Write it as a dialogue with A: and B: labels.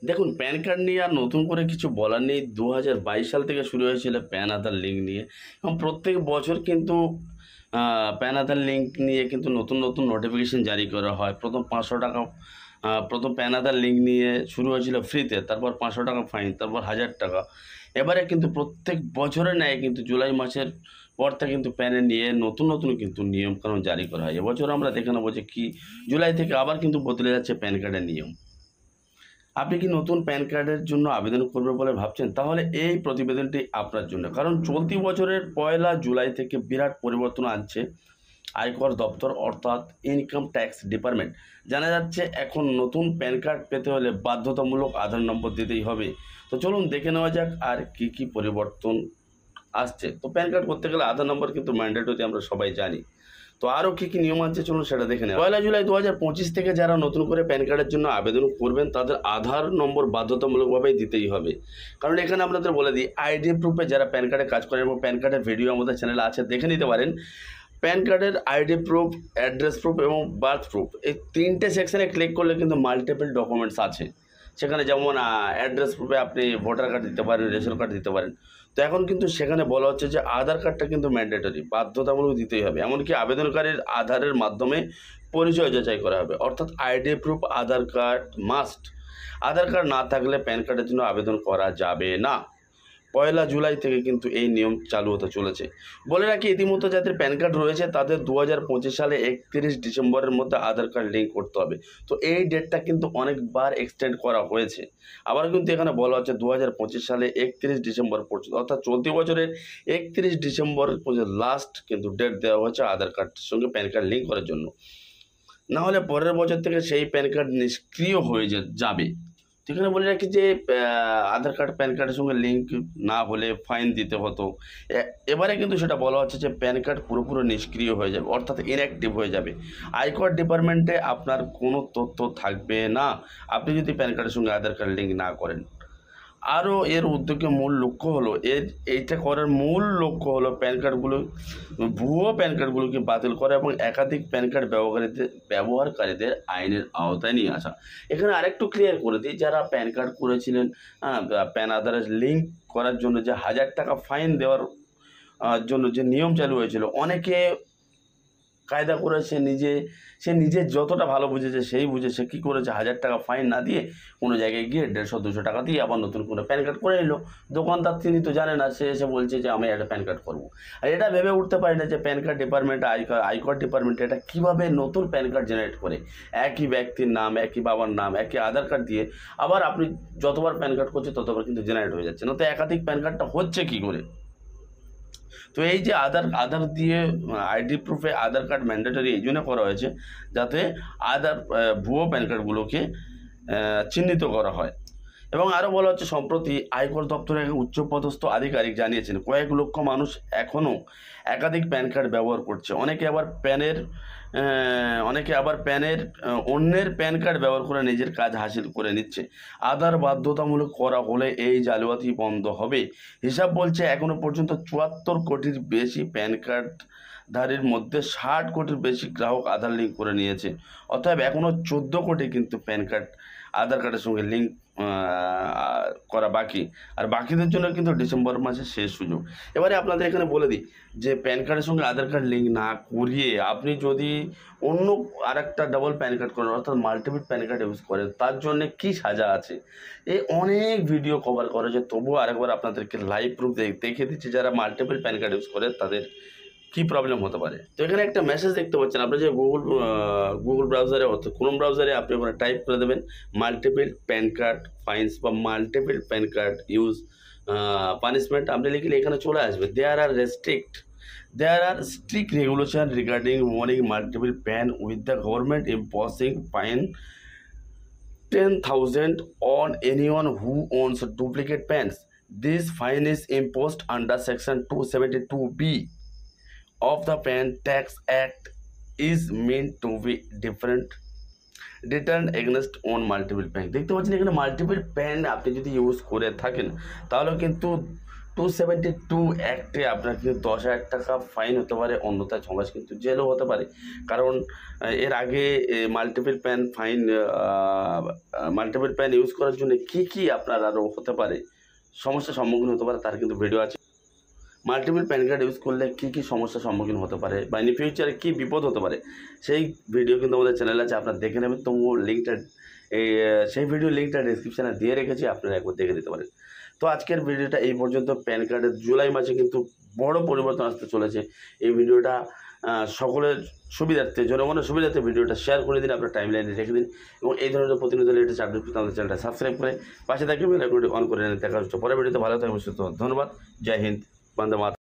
A: দেখুন, pan card নিয়ে আর নতুন করে কিছু বলার নেই। ২০২২ সাল থেকে শুরু হয়েছিল প্যান আধার লিঙ্ক নিয়ে, এবং প্রত্যেক বছর কিন্তু প্যান আধার লিঙ্ক নিয়ে কিন্তু নতুন নতুন নোটিফিকেশন জারি করা হয়। প্রথম ৫০০ টাকা, প্রথম প্যান আধার লিঙ্ক নিয়ে শুরু হয়েছিল ফ্রিতে, তারপর ৫০০ টাকা ফাইন, তারপর ১০০০ টাকা। এবারে কিন্তু প্রত্যেক বছরের ন্যায় কিন্তু জুলাই মাসের পর থেকে কিন্তু প্যানে নিয়ে নতুন নতুন কিন্তু নিয়মকানুন জারি করা হয়। এবছর আমরা দেখে নেবো যে কি জুলাই থেকে আবার কিন্তু বদলে যাচ্ছে প্যান কার্ডের নিয়ম। আপনি কি নতুন প্যান কার্ডের জন্য আবেদন করবেন বলে ভাবছেন? তাহলে এই প্রতিবেদনটি আপনার জন্য। কারণ চলতি বছরের ১লা জুলাই থেকে বিরাট পরিবর্তন আনছে আয়কর দপ্তর, অর্থাৎ ইনকাম ট্যাক্স ডিপার্টমেন্ট। জানা যাচ্ছে এখন নতুন প্যান কার্ড পেতে হলে বাধ্যতামূলক আধার নম্বর দিতেই হবে। তো চলুন দেখে নেওয়া যাক আর কি কি পরিবর্তন আসছে। তো প্যান কার্ড করতে গেলে আধার নম্বর কিন্তু ম্যান্ডেটরি, আমরা সবাই জানি। তো আরও কী কী নিয়ম আছে চলুন সেটা দেখে নেওয়া। ১লা জুলাই ২০২৫ থেকে যারা নতুন করে প্যান কার্ডের জন্য আবেদন করবেন তাদের আধার নম্বর বাধ্যতামূলকভাবেই দিতেই হবে। কারণ এখানে আপনাদের বলে দিই, আইডি প্রুফে যারা প্যান কার্ডে কাজ করেন, এবং প্যান কার্ডের ভিডিও আমাদের চ্যানেলে আছে, দেখে নিতে পারেন। প্যান কার্ডের আইডি প্রুফ, অ্যাড্রেস প্রুফ এবং বার্থ প্রুফ, এই ৩টে সেকশানে ক্লিক করলে কিন্তু মাল্টিপল ডকুমেন্টস আছে সেখানে। যেমন অ্যাড্রেস প্রুফে আপনি ভোটার কার্ড দিতে পারেন, রেশন কার্ড দিতে পারেন। তো এখন কিন্তু সেখানে বলা হচ্ছে যে আধার কার্ডটা কিন্তু ম্যান্ডেটরি, বাধ্যতামূলক দিতেই হবে। এমনকি আবেদনকারীর আধারের মাধ্যমে পরিচয় যাচাই করা হবে, অর্থাৎ আইডি প্রুফ, আধার কার্ড মাস্ট। আধার কার্ড না থাকলে প্যান কার্ডের জন্য আবেদন করা যাবে না। ১লা জুলাই থেকে কিন্তু এই নিয়ম চালু হতে চলেছে। বলে রাখি, ইতিমধ্যে যাদের প্যান কার্ড রয়েছে তাদের ২০২৫ সালে ৩১ ডিসেম্বরের মধ্যে আধার কার্ড লিঙ্ক করতে হবে। তো এই ডেটটা কিন্তু অনেকবার এক্সটেন্ড করা হয়েছে। আবার কিন্তু এখানে বলা হচ্ছে ২০২৫ সালে ৩১ ডিসেম্বর পর্যন্ত, অর্থাৎ চলতি বছরের ৩১ ডিসেম্বর পর্যন্ত লাস্ট কিন্তু ডেট দেওয়া হয়েছে আধার কার্ডের সঙ্গে প্যান কার্ড লিঙ্ক করার জন্য। না হলে পরের বছর থেকে সেই প্যান কার্ড নিষ্ক্রিয় হয়ে যাবে। সেখানে বলে রাখি যে আধার কার্ড প্যান কার্ডের সঙ্গে লিঙ্ক না হলে ফাইন দিতে হতো। এবারে কিন্তু সেটা বলা হচ্ছে যে প্যান কার্ড পুরোপুরি নিষ্ক্রিয় হয়ে যাবে, অর্থাৎ ইনঅ্যাক্টিভ হয়ে যাবে। আয়কর ডিপার্টমেন্টে আপনার কোনো তথ্য থাকবে না আপনি যদি প্যান কার্ডের সঙ্গে আধার কার্ড লিঙ্ক না করেন। আরও এর উদ্যোগে মূল লক্ষ্য হলো, এইটা করার মূল লক্ষ্য হলো প্যান কার্ডগুলো, ভুয়ো প্যান কার্ডগুলোকে বাতিল করা এবং একাধিক প্যান কার্ড ব্যবহারকারীদের আইনের আওতায় নিয়ে আসা। এখানে আরেকটু ক্লিয়ার করে দিই, যারা প্যান কার্ড করেছিলেন, প্যান আধারের লিঙ্ক করার জন্য যে ১০০০ টাকা ফাইন দেওয়ার জন্য যে নিয়ম চালু হয়েছিল, অনেকে কায়দা করেছে সে নিজে যতটা ভালো বুঝেছে সেই বুঝে সে কী করেছে, ১০০০ টাকা ফাইন না দিয়ে কোনো জায়গায় গিয়ে ১৫০-২০০ টাকা দিয়ে আবার নতুন করে প্যান কার্ড করে নিল। দোকানদার তিনি তো জানে না, সে এসে বলছে যে আমি একটা প্যান কার্ড করবো। আর এটা ভেবে উঠতে পারি না যে প্যান কার্ড ডিপার্টমেন্ট, আয়কর ডিপার্টমেন্ট এটা কীভাবে নতুন প্যান কার্ড জেনারেট করে। একই ব্যক্তির নাম, একই বাবার নাম, একই আধার কার্ড দিয়ে আবার আপনি যতবার প্যান কার্ড করছে ততবার কিন্তু জেনারেট হয়ে যাচ্ছে না। তো একাধিক প্যান কার্ডটা হচ্ছে কী করে? তো এই যে আধার দিয়ে আইডি প্রুফে আধার কার্ড ম্যান্ডেটরি এই জন্য করা হয়েছে যাতে ভুয়ো প্যান কার্ডগুলোকে চিহ্নিত করা হয়। এবং আরও বলা হচ্ছে, সম্প্রতি আয়কর দপ্তরের এক উচ্চপদস্থ আধিকারিক জানিয়েছেন কয়েক লক্ষ মানুষ এখনও একাধিক প্যান কার্ড ব্যবহার করছে। অনেকে আবার অন্যের প্যান কার্ড ব্যবহার করে নিজের কাজ হাসিল করে নিচ্ছে। আধার বাধ্যতামূলক করা হলে এই জালিয়াতি বন্ধ হবে। হিসাব বলছে এখনও পর্যন্ত ৭৪ কোটির বেশি প্যান কার্ডধারীর মধ্যে ৬০ কোটির বেশি গ্রাহক আধার লিঙ্ক করে নিয়েছে। অতএব এখনও ১৪ কোটি কিন্তু প্যান কার্ড আধার কার্ডের সঙ্গে লিঙ্ক করা বাকি। আর বাকিদের জন্য কিন্তু ডিসেম্বর মাসে শেষ সুযোগ। এবারে আপনাদের এখানে বলে দিই যে প্যান কার্ডের সঙ্গে আধার কার্ড লিঙ্ক না করিয়ে আপনি যদি অন্য আরেকটা ডাবল প্যান কার্ড করেন, অর্থাৎ মাল্টিপল প্যান কার্ড ইউজ করেন, তার জন্য কী সাজা আছে এই অনেক ভিডিও কভার করা যায়। তবুও আরেকবার আপনাদেরকে লাইভ প্রুফ দেখিয়ে দিচ্ছি যারা মাল্টিপল প্যান কার্ড ইউজ করে তাদের কী প্রবলেম হতে পারে। তো এখানে একটা মেসেজ দেখতে পাচ্ছেন, আপনি যে গুগল ব্রাউজারে অর্থাৎ ক্রোম ব্রাউজারে আপনি ওখানে টাইপ করে দেবেন মাল্টিপল প্যান কার্ড ফাইন্স বা multiple pan card use punishment, আপনি লিখলে এখানে চলে আসবে। There are strict regulations regarding owning multiple PAN, with the government imposing fine 10,000 on anyone who owns duplicate PANs. This fine is imposed under Section 272B of the PAN Tax Act, is meant to be return against on multiple pan. দেখতে পাচ্ছেন এখানে multiple pan আপনি যদি use করে থাকেন তাহলে কিন্তু 272 অ্যাক্টে আপনার কিন্তু 10,000 টাকা ফাইন হতে পারে, অন্যথায় 6 মাস কিন্তু জেলও হতে পারে। কারণ এর আগে multiple pan fine multiple pan use করার জন্য কী আপনার আরও হতে পারে, সমস্যার সম্মুখীন হতে পারে, তার কিন্তু ভিডিও আছে। মাল্টিপল প্যান কার্ড ইউজ করলে কী সমস্যার সম্মুখীন হতে পারে বা ইন ফিউচারে কী বিপদ হতে পারে, সেই ভিডিও কিন্তু আমাদের চ্যানেলে আছে, আপনারা দেখে নেবেন। তো লিঙ্কটা সেই ভিডিও লিঙ্কটা ডিসক্রিপশানে দিয়ে রেখেছি, আপনারা একবার দেখে নিতে পারেন। তো আজকের ভিডিওটা এই পর্যন্ত। প্যান কার্ডের জুলাই মাসে কিন্তু বড় পরিবর্তন আসতে চলেছে। এই ভিডিওটা সকলের সুবিধার্থে, জনগণের সুবিধার্থে ভিডিওটা শেয়ার করে দিন, আপনার টাইম লাইনে রেখে দিন এবং এই ধরনের প্রতিনিধি লেটেস্ট আপডেট পেতে আমাদের চ্যানেলটা সাবস্ক্রাইব করে পাশে থাকবে বেল আইকনটি অন করে নেন। দেখা হচ্ছে পরের ভিডিওতে। ভালো থাকবেন, সুস্থ। ধন্যবাদ। জয় হিন্দ। বন্দে মাতরম।